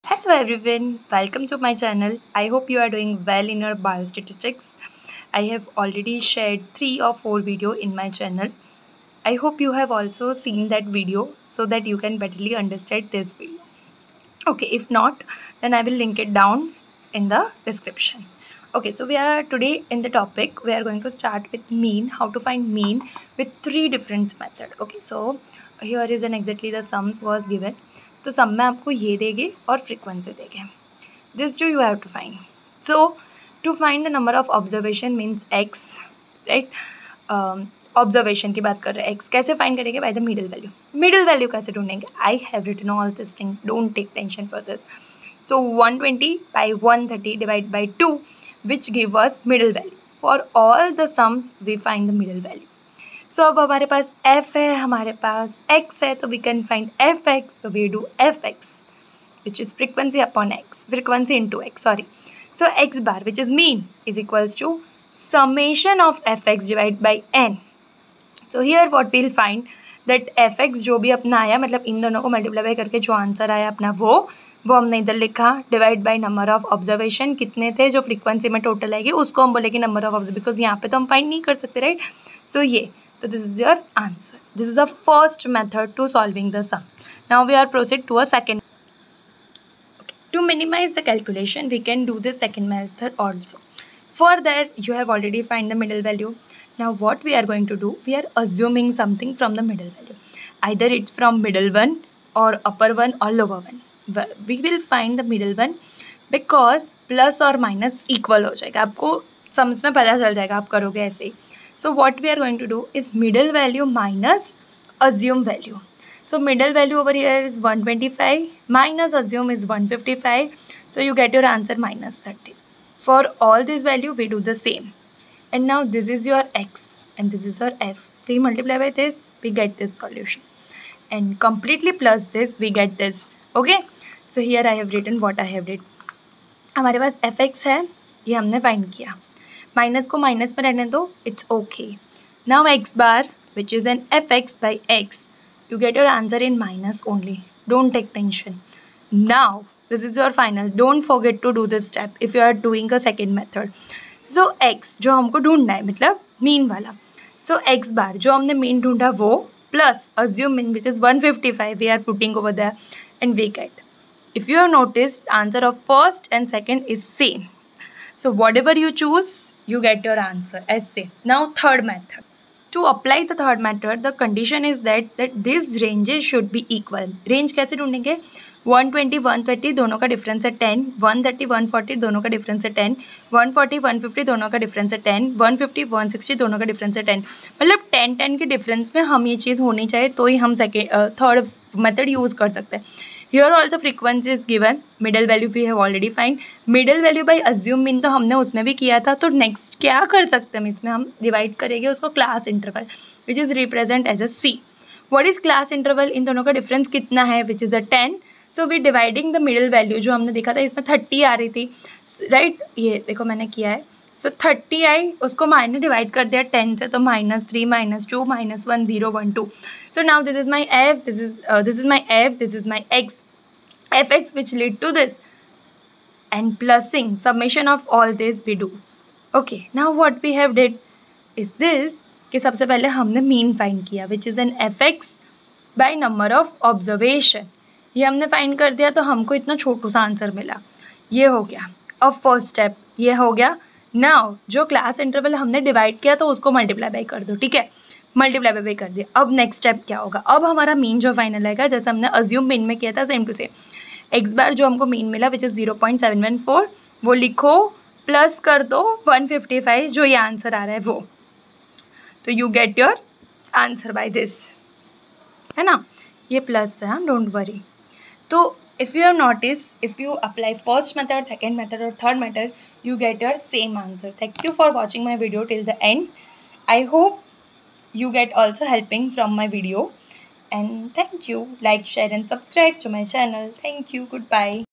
Hello everyone, welcome to my channel. I hope you are doing well in your biostatistics. I have already shared 3 or 4 video in my channel. I hope you have also seen that video so that you can betterly understand this video. Okay, if not, then I will link it down in the description. Okay, so we are today in the topic. We are going to start with mean, how to find mean with 3 different method. Okay, so here is an exactly the sums was given. तो सम में आपको ये देंगे और frequency देंगे. This do you have to find. So to find the number of observation means x, right? Observation की बात कर रहे हैं. एक्स कैसे फाइंड करेंगे? By the middle value. Middle value कैसे ढूंढेंगे? I have written all this thing, don't take tension for this. So 120 by 130 divide by 2 which give us middle value. For all the sums we find the middle value. So अब हमारे पास f है, हमारे पास x है, तो we can find F X. So we do F X which is frequency upon x, frequency into x, sorry. So x bar, which is mean, is equals to summation of fx divided by n. So here what we'll find that fx जो भी अपना आया, मतलब इन दोनों को multiply करके जो answer आया अपना वो हमने इधर लिखा. Divide by number of observation कितने थे जो फ्रीक्वेंसी में टोटल आएगी उसको हम बोलेंगे नंबर ऑफ ऑब्जर्व, बिकॉज यहाँ पे तो हम फाइंड नहीं कर सकते, राइट. सो ये तो this is your answer. This is a first method to solving the sum. Now we are proceed to a second. To minimize the calculation, we can do the second method also. For that, you have already find the middle value. Now what we are going to do, we are assuming something from the middle value. Either it's from middle one or upper one or lower one. We will find the middle one because plus or minus equal हो जाएगा. आपको sums में पता चल जाएगा, आप करोगे ऐसे ही. So what we are going to do is middle value minus assume value. So middle value over here is 125 minus assume is 155. So you get your answer minus 30. For all this value we do the same. And now this is your x and this is your f. We multiply by this, we get this solution. And completely plus this, we get this. Okay. So here I have written what I have did. हमारे पास fx है, ये हमने find किया. Minus को minus में रहने दो, it's okay. Now x bar which is an fx by x. You get your answer in minus only. Don't take tension. Now this is your final. Don't forget to do this step if you are doing a second method. So x जो हमको ढूंढना है, मतलब mean वाला. So x बार जो हमने mean ढूंढा वो plus assume mean which is 155 we are putting over there and we get. If you have noticed, answer of first and second is same. So whatever you choose, you get your answer as same. Now third method. To apply the third method, the condition is that these ranges should be equal. Range कैसे ढूंढेंगे? 120 130 दोनों का difference है 10, 130 140 दोनों का difference है 10, 140 150 दोनों का डिफरेंस है 10, 150 160 दोनों का डिफरेंस है 10. मतलब 10 के डिफरेंस में हम ये चीज़ होनी चाहिए तो ही हम थर्ड मेथड यूज़ कर सकते हैं. Here also frequency is given. Middle value we have already find. Middle value by assume mean तो हमने उसमें भी किया था. तो next क्या कर सकते हैं हम इसमें? हम डिवाइड करेंगे उसको class interval which is represent as a C. What is class interval? इन दोनों का डिफरेंस कितना है? which is a 10. So we dividing the middle value जो हमने देखा था इसमें 30 आ रही थी, राइट. ये देखो मैंने किया है. सो 30 आई, उसको माइनस डिवाइड कर दिया 10 से, तो -3 -2 -1 0 1 2. So now this is my F, this is my F, this is my X, F X which lead to this and plussing summation of all this we do. Okay, now what we have did is this कि सबसे पहले हमने mean find किया which is an F x by number of observation. ये हमने find कर दिया तो हमको इतना छोटू सा आंसर मिला. ये हो गया अब फर्स्ट स्टेप, ये हो गया. नाउ जो क्लास इंटरवल हमने डिवाइड किया तो उसको मल्टीप्लाई बाई कर दो, ठीक है. मल्टीप्लाई बाई कर दिया. अब नेक्स्ट स्टेप क्या होगा? अब हमारा मीन जो फाइनल आएगा जैसे हमने अज्यूम मीन में किया था सेम टू सेम. एक्स बार जो हमको मीन मिला विच इज़ 0.714 वो लिखो, प्लस कर दो 155 जो ये आंसर आ रहा है वो. तो you get your answer by this, है ना. ये प्लस है, डोंट वरी. तो if you have noticed, if you apply first method, second method or third method, you get your same answer. Thank you for watching my video till the end. I hope you get also helping from my video, and thank you. Like, share and subscribe to my channel. Thank you. Goodbye.